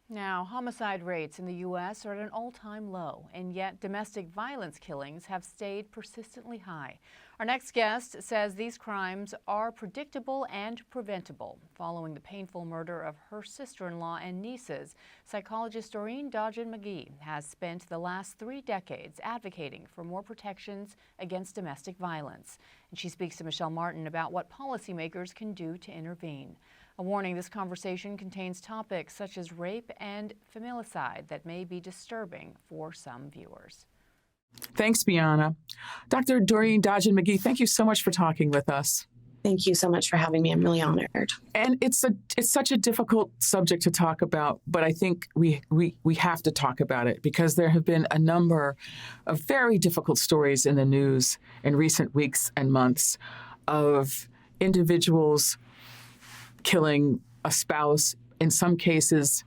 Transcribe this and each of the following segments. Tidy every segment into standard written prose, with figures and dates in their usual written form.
Now, homicide rates in the U.S. are at an all-time low, and yet domestic violence killings have stayed persistently high. Our next guest says these crimes are predictable and preventable. Following the painful murder of her sister-in-law and nieces, psychologist Doreen Dodgen-Magee has spent the last 3 decades advocating for more protections against domestic violence. And she speaks to Michel Martin about what policymakers can do to intervene. A warning, this conversation contains topics such as rape and familicide that may be disturbing for some viewers. Thanks, Bianna. Dr. Doreen Dodgen-Magee, thank you so much for talking with us. Thank you so much for having me. I'm really honored. And it's such a difficult subject to talk about, but I think we have to talk about it because there have been a number of very difficult stories in the news in recent weeks and months of individuals killing a spouse, in some cases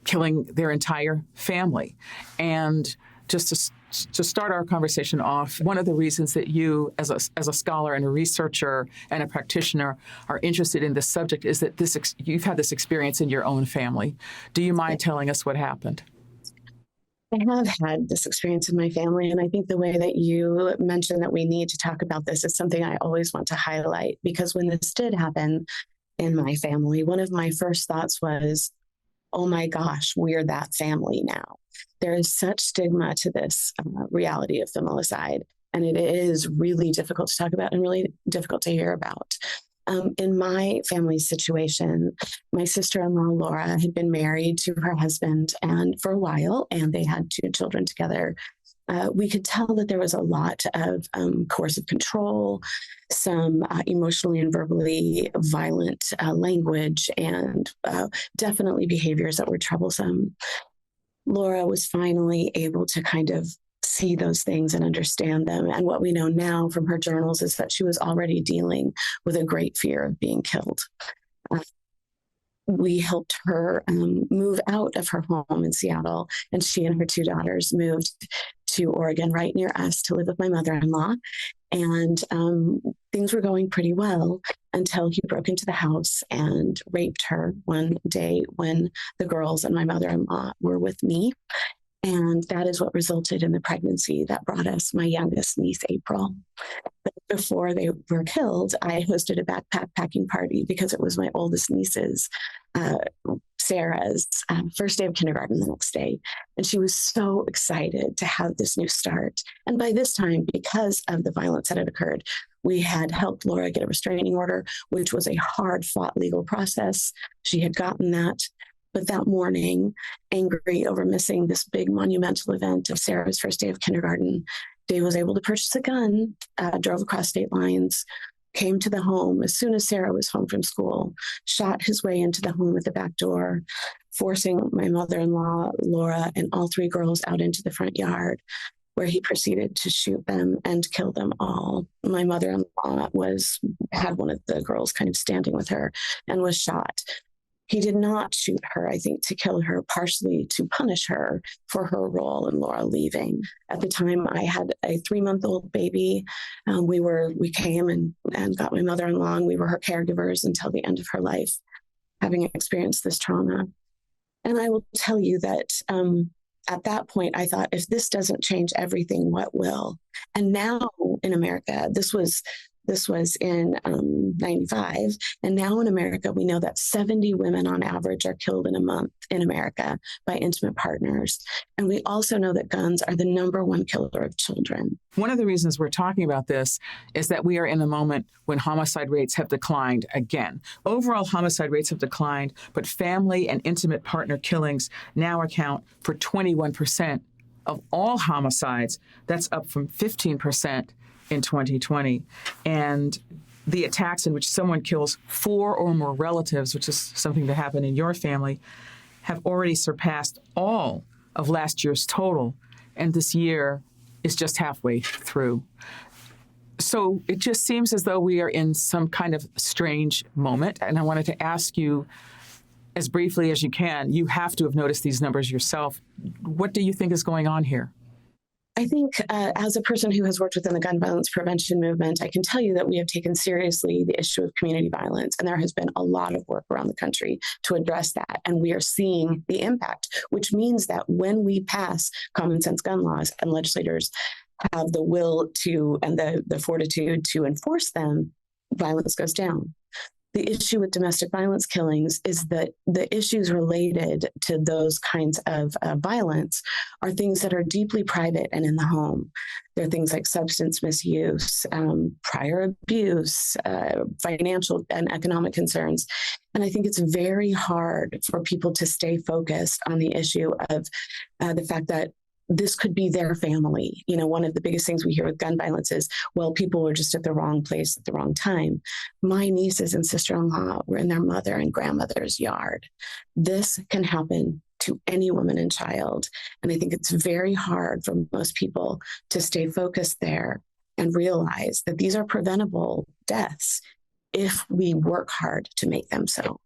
killing their entire family. And just to start our conversation off, one of the reasons that you, as a scholar and a researcher and a practitioner, are interested in this subject is that you've had this experience in your own family. Do you mind telling us what happened? I have had this experience in my family, and I think the way that you mentioned that we need to talk about this is something I always want to highlight, because when this did happen in my family, one of my first thoughts was, oh my gosh, we're that family now. There is such stigma to this reality of familicide, and it is really difficult to talk about and really difficult to hear about. In my family situation, my sister-in-law, Laura, had been married to her husband and for a while, and they had 2 children together. We could tell that there was a lot of coercive control, some emotionally and verbally violent language, and definitely behaviors that were troublesome. Laura was finally able to kind of see those things and understand them. And what we know now from her journals is that she was already dealing with a great fear of being killed. We helped her move out of her home in Seattle, and she and her 2 daughters moved to Oregon, right near us, to live with my mother-in-law. And things were going pretty well until he broke into the house and raped her one day when the girls and my mother-in-law were with me. And that is what resulted in the pregnancy that brought us my youngest niece, April. But before they were killed, I hosted a backpack packing party because it was my oldest niece's, Sarah's, first day of kindergarten the next day. And she was so excited to have this new start. And by this time, because of the violence that had occurred, we had helped Laura get a restraining order, which was a hard-fought legal process. She had gotten that. But that morning, angry over missing this big monumental event of Sarah's first day of kindergarten, Dave was able to purchase a gun, drove across state lines, came to the home as soon as Sarah was home from school, shot his way into the home at the back door, forcing my mother-in-law, Laura, and all 3 girls out into the front yard, where he proceeded to shoot them and kill them all. My mother-in-law had one of the girls kind of standing with her and was shot. He did not shoot her, I think, to kill her, partially to punish her for her role in Laura leaving. At the time, I had a 3-month-old baby. We came and got my mother-in-law, and we were her caregivers until the end of her life, having experienced this trauma. And I will tell you that at that point, I thought, if this doesn't change everything, what will? And now in America, this was in 95. And now in America, we know that 70 women on average are killed in a month in America by intimate partners. And we also know that guns are the #1 killer of children. One of the reasons we're talking about this is that we are in a moment when homicide rates have declined again. Overall homicide rates have declined, but family and intimate partner killings now account for 21% of all homicides. That's up from 15% in 2020. And the attacks in which someone kills 4 or more relatives, which is something that happened in your family, have already surpassed all of last year's total. And this year is just halfway through. So it just seems as though we are in some kind of strange moment. And I wanted to ask you, as briefly as you can, you have to have noticed these numbers yourself. What do you think is going on here? I think as a person who has worked within the gun violence prevention movement, I can tell you that we have taken seriously the issue of community violence. And there has been a lot of work around the country to address that. And we are seeing the impact, which means that when we pass common sense gun laws and legislators have the will to and the fortitude to enforce them, violence goes down. The issue with domestic violence killings is that the issues related to those kinds of violence are things that are deeply private and in the home. There are things like substance misuse, prior abuse, financial and economic concerns. And I think it's very hard for people to stay focused on the issue of the fact that this could be their family. You know, one of the biggest things we hear with gun violence is, well, people were just at the wrong place at the wrong time. My nieces and sister-in-law were in their mother and grandmother's yard. This can happen to any woman and child. And I think it's very hard for most people to stay focused there and realize that these are preventable deaths if we work hard to make them so.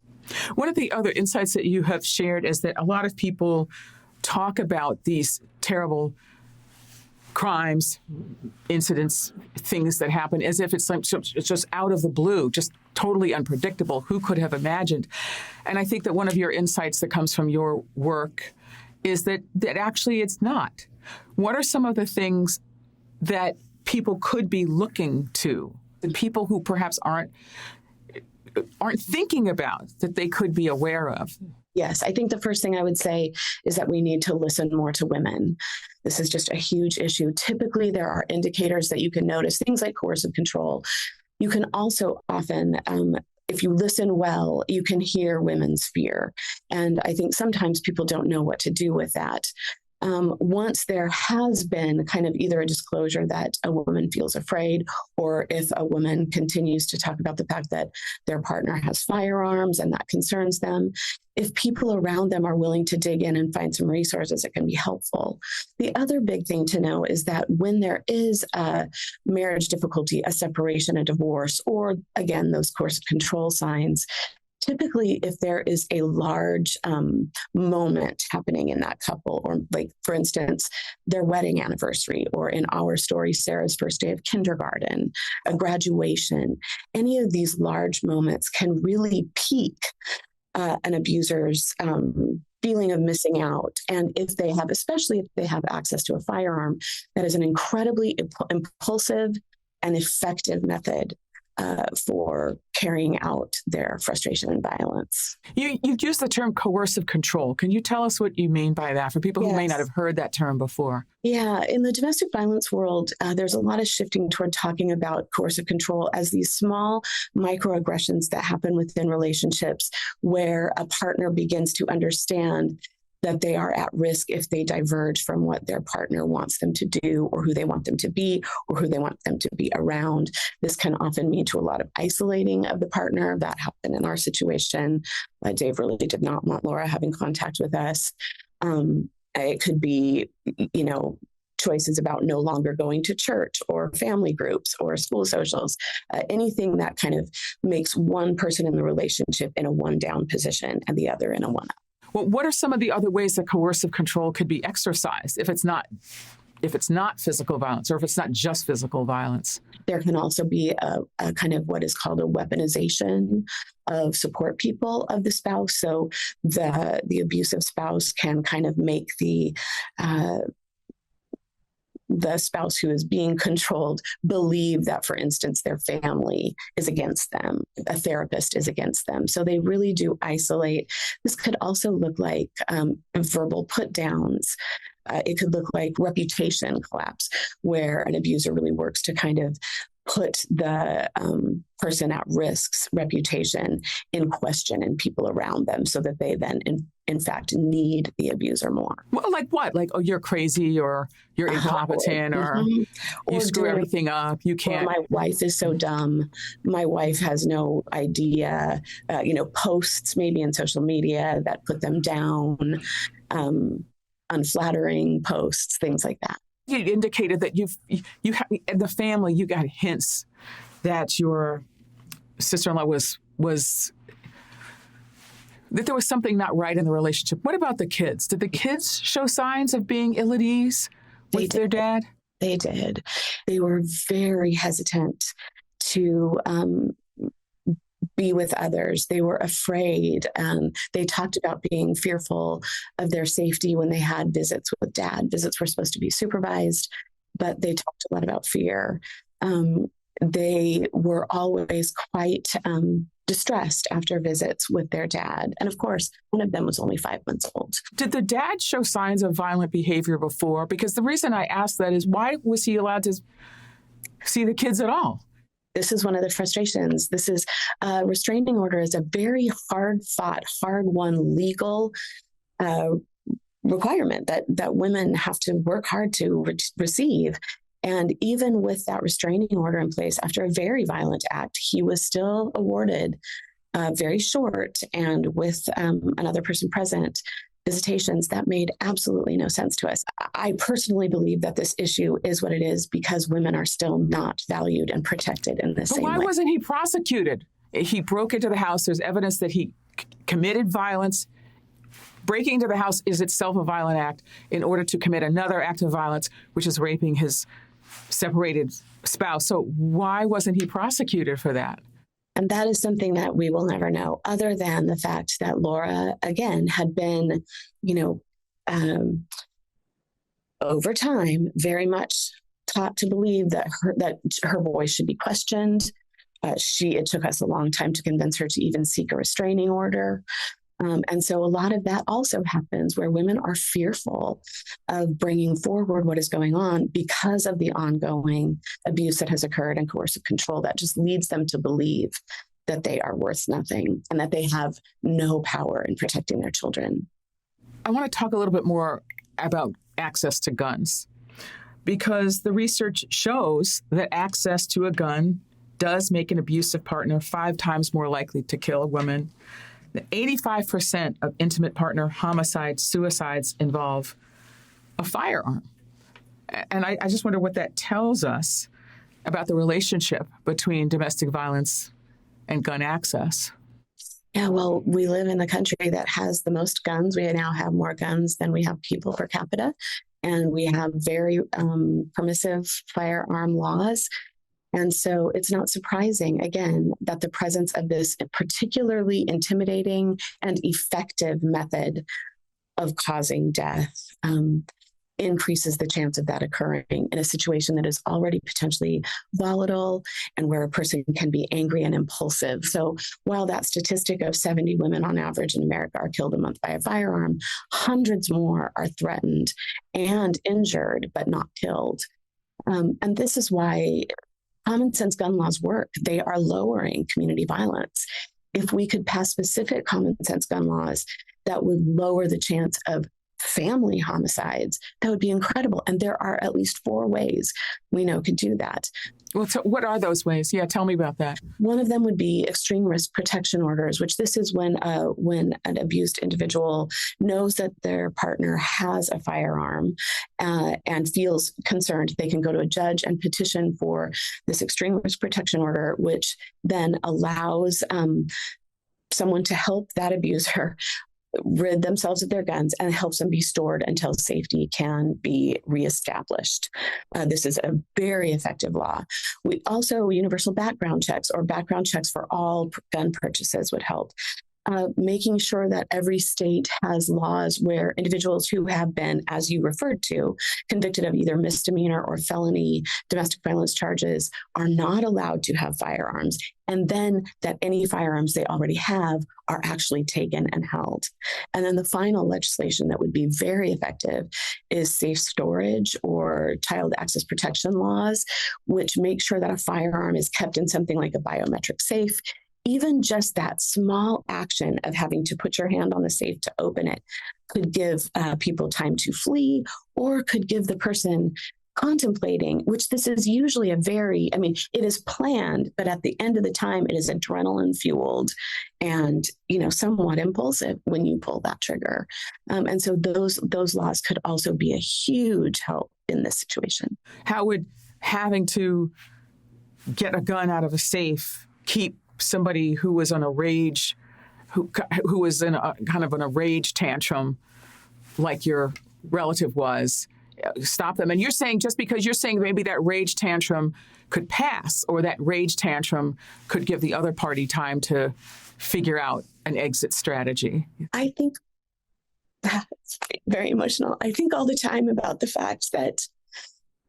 One of the other insights that you have shared is that a lot of people talk about these terrible crimes, incidents, things that happen as if it's just out of the blue, just totally unpredictable. Who could have imagined? And I think that one of your insights that comes from your work is that actually it's not. What are some of the things that people could be looking to, the people who perhaps aren't thinking about, that they could be aware of? Yes, I think the first thing I would say is that we need to listen more to women. This is just a huge issue. Typically, there are indicators that you can notice, things like coercive control. You can also often, if you listen well, you can hear women's fear. And I think sometimes people don't know what to do with that. Once there has been kind of either a disclosure that a woman feels afraid, or if a woman continues to talk about the fact that their partner has firearms and that concerns them, if people around them are willing to dig in and find some resources, it can be helpful. The other big thing to know is that when there is a marriage difficulty, a separation, a divorce, or again, those coercive control signs, typically, if there is a large moment happening in that couple, or like, for instance, their wedding anniversary, or in our story, Sarah's first day of kindergarten, a graduation, any of these large moments can really pique an abuser's feeling of missing out. And if they have, especially if they have access to a firearm, that is an incredibly impulsive and effective method for carrying out their frustration and violence. You've used the term coercive control. Can you tell us what you mean by that for people who may not have heard that term before? Yeah, in the domestic violence world, there's a lot of shifting toward talking about coercive control as these small microaggressions that happen within relationships where a partner begins to understand that they are at risk if they diverge from what their partner wants them to do, or who they want them to be, or who they want them to be around. This can often lead to a lot of isolating of the partner. That happened in our situation. Dave really did not want Laura having contact with us. It could be, choices about no longer going to church or family groups or school socials, anything that kind of makes one person in the relationship in a one down position and the other in a one up. Well, what are some of the other ways that coercive control could be exercised if it's not physical violence, or if it's not just physical violence? There can also be a kind of what is called a weaponization of support people of the spouse. So the abusive spouse can kind of make the spouse who is being controlled believe that, for instance, their family is against them, a therapist is against them. So they really do isolate. This could also look like verbal put downs. It could look like reputation collapse, where an abuser really works to kind of put the person at risk's reputation in question and people around them, so that they then in fact need the abuser more. Well, like what? Like, oh, you're crazy, or you're incompetent, or you screw everything up. You can't. My wife is so dumb. My wife has no idea. Posts maybe in social media that put them down, unflattering posts, things like that. You indicated that you in the family, you got hints that your sister-in-law was that there was something not right in the relationship. What about the kids? Did the kids show signs of being ill at ease with their dad? They did. They were very hesitant to be with others. They were afraid. They talked about being fearful of their safety when they had visits with dad. Visits were supposed to be supervised, but they talked a lot about fear. They were always quite distressed after visits with their dad. And of course, one of them was only 5 months old. Did the dad show signs of violent behavior before? Because the reason I ask that is, why was he allowed to see the kids at all? This is one of the frustrations. This is a restraining order is a very hard-fought, hard-won legal requirement that women have to work hard to receive. And even with that restraining order in place, after a very violent act, he was still awarded very short and with another person present visitations that made absolutely no sense to us. I personally believe that this issue is what it is because women are still not valued and protected in the same way. Why wasn't he prosecuted? He broke into the house. There's evidence that he committed violence. Breaking into the house is itself a violent act in order to commit another act of violence, which is raping his separated spouse. So why wasn't he prosecuted for that? And that is something that we will never know, other than the fact that Laura, again, had been, over time, very much taught to believe that her voice should be questioned. It took us a long time to convince her to even seek a restraining order. And so a lot of that also happens where women are fearful of bringing forward what is going on because of the ongoing abuse that has occurred and coercive control that just leads them to believe that they are worth nothing and that they have no power in protecting their children. I want to talk a little bit more about access to guns, because the research shows that access to a gun does make an abusive partner 5 times more likely to kill a woman. 85% of intimate partner homicides, suicides involve a firearm. And I just wonder what that tells us about the relationship between domestic violence and gun access. Yeah, well, we live in the country that has the most guns. We now have more guns than we have people per capita. And we have very permissive firearm laws. And so it's not surprising, again, that the presence of this particularly intimidating and effective method of causing death increases the chance of that occurring in a situation that is already potentially volatile and where a person can be angry and impulsive. So while that statistic of 70 women on average in America are killed a month by a firearm, hundreds more are threatened and injured, but not killed. And this is why common sense gun laws work. They are lowering community violence. If we could pass specific common sense gun laws that would lower the chance of family homicides, that would be incredible. And there are at least 4 ways we know could do that. Well, so what are those ways? Yeah, tell me about that. One of them would be extreme risk protection orders, which this is when an abused individual knows that their partner has a firearm and feels concerned. They can go to a judge and petition for this extreme risk protection order, which then allows someone to help that abuser rid themselves of their guns and helps them be stored until safety can be reestablished. This is a very effective law. We also, universal background checks or background checks for all gun purchases would help. Making sure that every state has laws where individuals who have been, as you referred to, convicted of either misdemeanor or felony domestic violence charges are not allowed to have firearms, and then that any firearms they already have are actually taken and held. And then the final legislation that would be very effective is safe storage or child access protection laws, which make sure that a firearm is kept in something like a biometric safe. Even just that small action of having to put your hand on the safe to open it could give people time to flee, or could give the person contemplating, which this is usually it is planned, but at the end of the time, it is adrenaline fueled and, somewhat impulsive when you pull that trigger. And so those laws could also be a huge help in this situation. How would having to get a gun out of a safe keep somebody who was on a rage, who was in a kind of a rage tantrum, like your relative was, stop them. And you're saying, just because you're saying maybe that rage tantrum could pass, or that rage tantrum could give the other party time to figure out an exit strategy. I think that's very emotional. I think all the time about the fact that,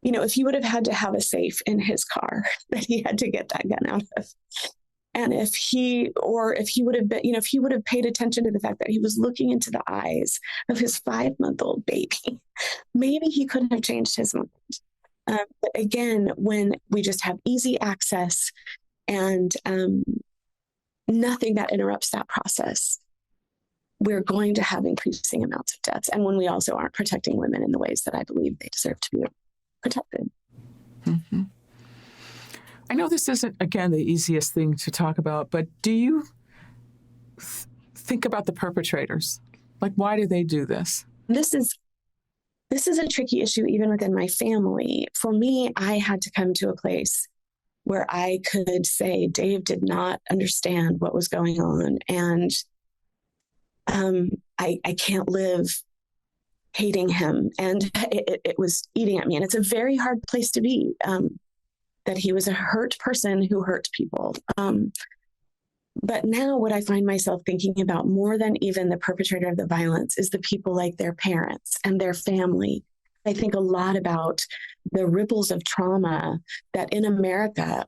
if he would have had to have a safe in his car that he had to get that gun out of. And if he would have been, if he would have paid attention to the fact that he was looking into the eyes of his 5-month-old baby, maybe he couldn't have changed his mind. But again, when we just have easy access and nothing that interrupts that process, we're going to have increasing amounts of deaths. And when we also aren't protecting women in the ways that I believe they deserve to be protected. Mm-hmm. I know this isn't, again, the easiest thing to talk about, but do you think about the perpetrators? Like, why do they do this? This is a tricky issue even within my family. For me, I had to come to a place where I could say Dave did not understand what was going on. And I can't live hating him. And it was eating at me. And it's a very hard place to be, that he was a hurt person who hurt people. But now what I find myself thinking about more than even the perpetrator of the violence is the people like their parents and their family. I think a lot about the ripples of trauma that in America,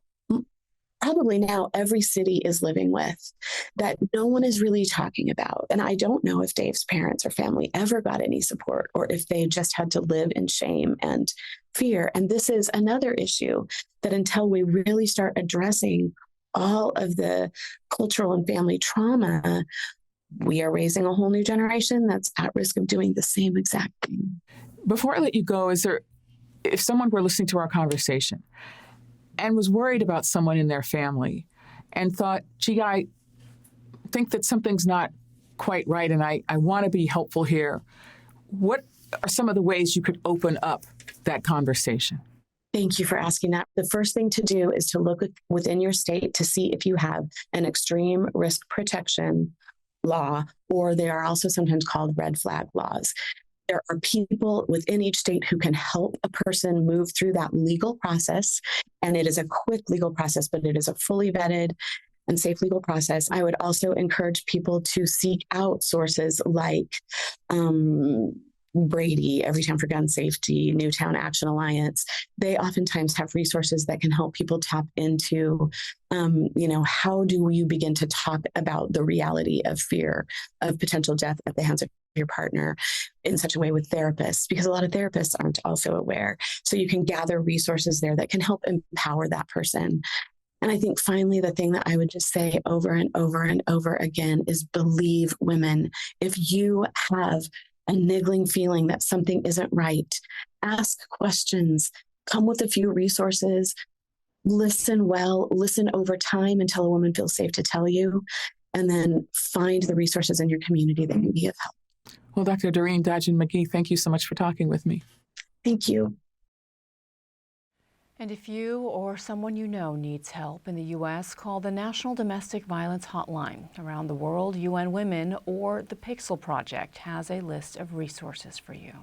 probably now every city is living with, that no one is really talking about. And I don't know if Dave's parents or family ever got any support, or if they just had to live in shame and fear. And this is another issue that until we really start addressing all of the cultural and family trauma, we are raising a whole new generation that's at risk of doing the same exact thing. Before I let you go, if someone were listening to our conversation and was worried about someone in their family and thought, gee, I think that something's not quite right and I want to be helpful here, what are some of the ways you could open up that conversation? Thank you for asking that. The first thing to do is to look within your state to see if you have an extreme risk protection law, or they are also sometimes called red flag laws. There are people within each state who can help a person move through that legal process. And it is a quick legal process, but it is a fully vetted and safe legal process. I would also encourage people to seek out sources like Brady, Everytown for Gun Safety, Newtown Action Alliance. They oftentimes have resources that can help people tap into, how do you begin to talk about the reality of fear of potential death at the hands of your partner in such a way with therapists, because a lot of therapists aren't also aware. So you can gather resources there that can help empower that person. And I think finally, the thing that I would just say over and over and over again is believe women. If you have a niggling feeling that something isn't right, ask questions, come with a few resources, listen well, listen over time until a woman feels safe to tell you, and then find the resources in your community that can be of help. Well, Dr. Doreen Dodgen-Magee, thank you so much for talking with me. Thank you. And if you or someone you know needs help in the U.S., call the National Domestic Violence Hotline. Around the world, Yuen Women or the Pixel Project has a list of resources for you.